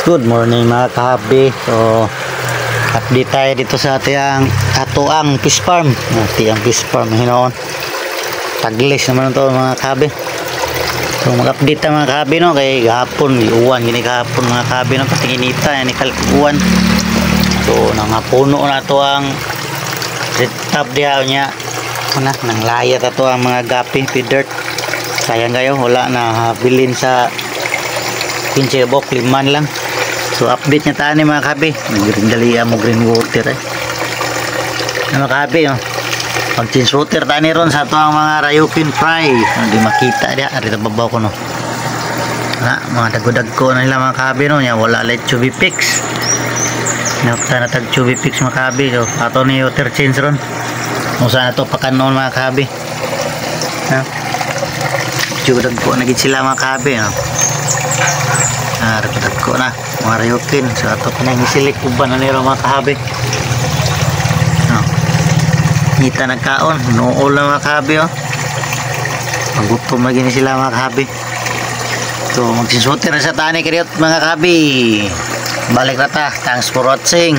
Good morning mga kahabi. So update tayo dito sa atuang fish farm. Atiang fish farm hinoon. Taglis naman ito mga kahabi. So mag-update tayo mga kahabi no kay gahapon uwan gini gahapon mga kahabi no kasi inita yan ikalkuan. So nangapuno na to ang red top diha nya. Ano nang layat ato ang mga gapi dirt. Sayang kayo wala na bilin sa pinche bok liman lang. So update niya tayo mga kabi. Dalian mo green water mga kabi pag change water tayo ni ron sa ito ang mga Ryukin fry. Hindi makita dia rito babaw ko no. Mga dago-dago na nila mga kabi no. Wala like chubby fix. Nakita na tag chubby fix mga kabi. So ato ni water change ron. Kung saan ito pakanon mga kabi. Dago-dago na gid sila mga kabi no. Dago-dago na mga Ryukin. So ato pinang isilik uban na nila mga kahabi. Kita nagkaon nool na mga kahabi magutom lagi ni sila mga kahabi. So magsinsuter na sa tani kariot mga kahabi. Balik na ta. Thanks for watching.